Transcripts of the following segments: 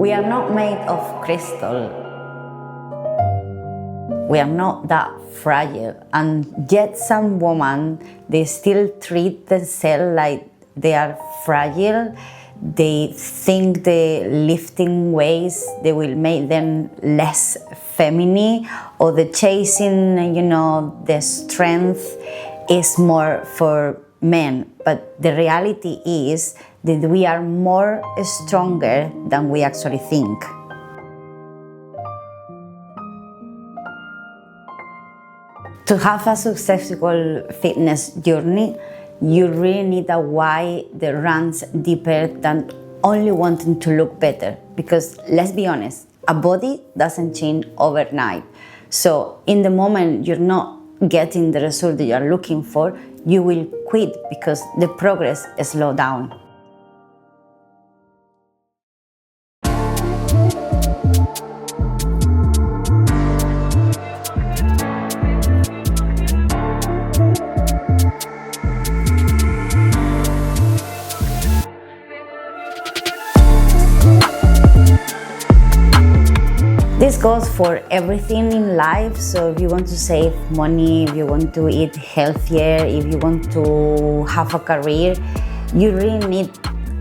We are not made of crystal. We are not that fragile, and yet some women, they still treat themselves like they are fragile. They think the lifting weights, they will make them less feminine, or the chasing, the strength is more for men. But the reality is that we are more stronger than we actually think. To have a successful fitness journey, you really need a why that runs deeper than only wanting to look better. Because let's be honest, a body doesn't change overnight. So in the moment you're not getting the result that you're looking for, you will quit because the progress slows down. This goes for everything in life. So if you want to save money, if you want to eat healthier, if you want to have a career, you really need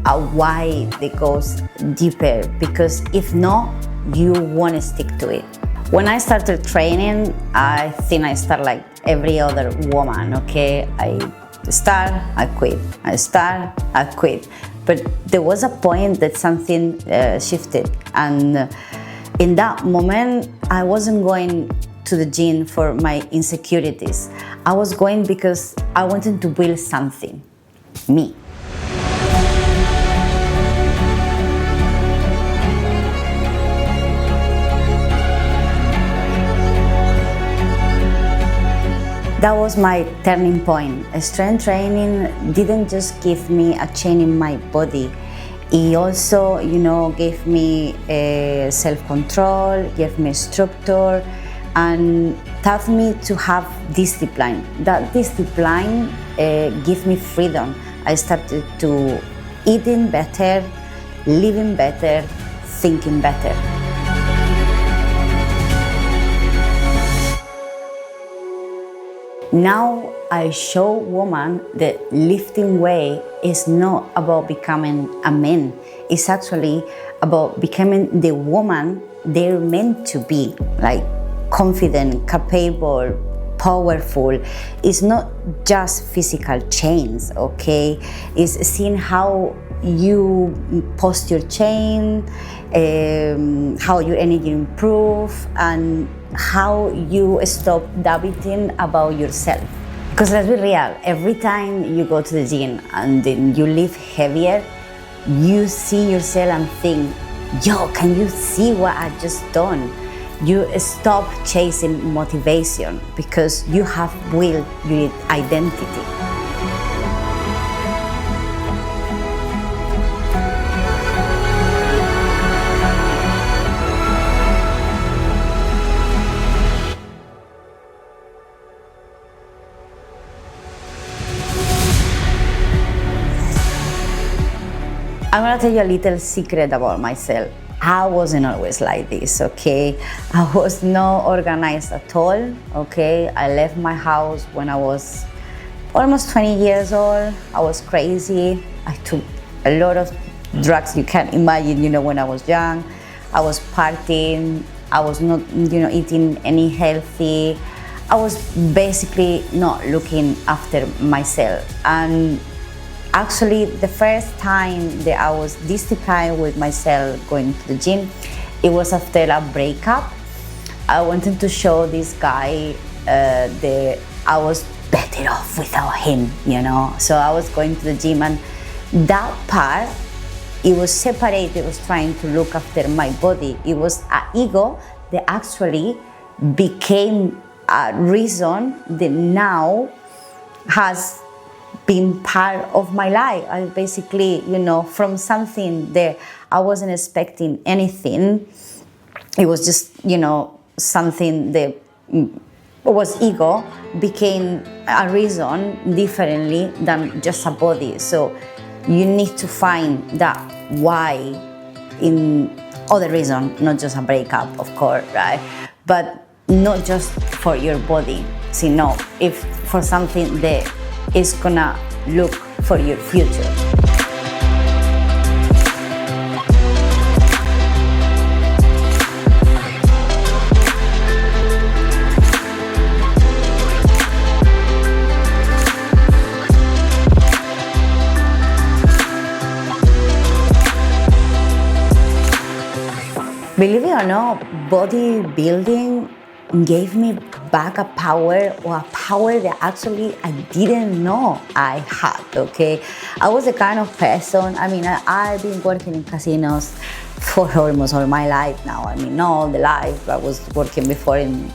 a why that goes deeper, because if not, you won't stick to it. When I started training, I think I started like every other woman, okay? I start, I quit. I start, I quit. But there was a point that something shifted, and in that moment, I wasn't going to the gym for my insecurities. I was going because I wanted to build something, me. That was my turning point. Strength training didn't just give me a change in my body. It also, gave me self-control, gave me structure, and taught me to have discipline. That discipline gave me freedom. I started to eating better, living better, thinking better. Now I show women that lifting weight is not about becoming a man. It's actually about becoming the woman they're meant to be, like confident, capable, powerful. It's not just physical change, okay? It's seeing how you posture change, how your energy improve, and how you stop doubting about yourself. Because let's be real, every time you go to the gym and then you lift heavier, you see yourself and think, yo, can you see what I just done? You stop chasing motivation because you have built your identity. I'm gonna tell you a little secret about myself. I wasn't always like this, okay? I was not organized at all, okay? I left my house when I was almost 20 years old. I was crazy. I took a lot of drugs you can't imagine, when I was young. I was partying. I was not, eating any healthy. I was basically not looking after myself. And actually, the first time that I was disciplined with myself going to the gym, it was after a breakup. I wanted to show this guy that I was better off without him, So I was going to the gym, and that part, it was separated. It was trying to look after my body. It was an ego that actually became a reason that now has been part of my life. I basically, from something that I wasn't expecting anything, it was just, something that was ego, became a reason differently than just a body. So you need to find that why in other reason, not just a breakup, of course, right? But not just for your body, sino if for something that is gonna look for your future. Believe it or not, bodybuilding gave me back a power that actually I didn't know I had, okay? I was the kind of person, I've been working in casinos for almost all my life now. Not all the life, I was working before in,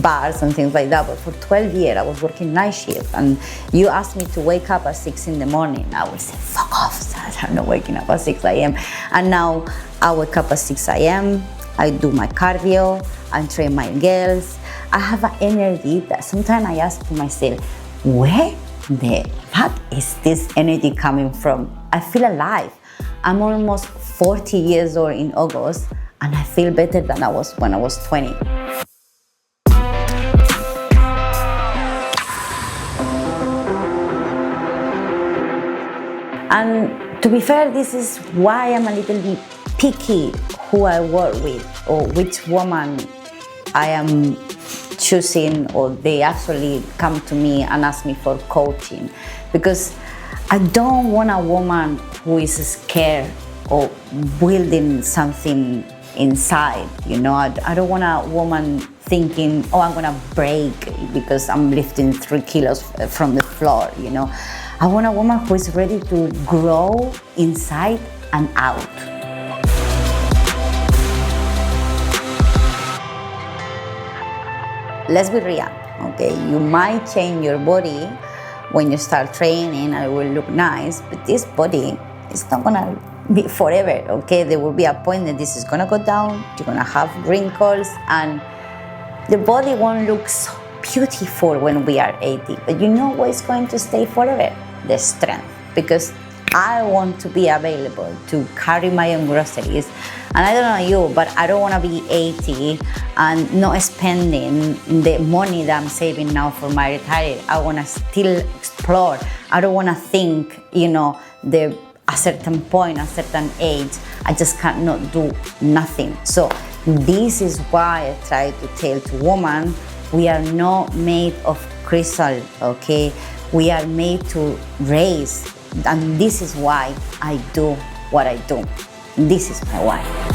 bars and things like that, but for 12 years I was working night shift, and you asked me to wake up at 6 in the morning, I would say, fuck off, I'm not waking up at 6 a.m. And now I wake up at 6 a.m., I do my cardio, I train my girls. I have an energy that sometimes I ask myself, where the fuck is this energy coming from? I feel alive. I'm almost 40 years old in August, and I feel better than I was when I was 20. And to be fair, this is why I'm a little bit picky who I work with or which woman I am choosing, or they actually come to me and ask me for coaching, because I don't want a woman who is scared of building something inside, I don't want a woman thinking, oh, I'm gonna break because I'm lifting 3 kilos from the floor, I want a woman who is ready to grow inside and out. Let's be real, okay? You might change your body when you start training and it will look nice, but this body is not gonna be forever, okay? There will be a point that this is gonna go down, you're gonna have wrinkles, and the body won't look so beautiful when we are 80. But you know what is going to stay forever? The strength. Because I want to be available to carry my own groceries. And I don't know you, but I don't want to be 80 and not spending the money that I'm saving now for my retirement. I want to still explore. I don't want to think, a certain point, a certain age, I just cannot do nothing. So this is why I try to tell to women, we are not made of crystal, okay? We are made to raise, and this is why I do what I do. This is my why.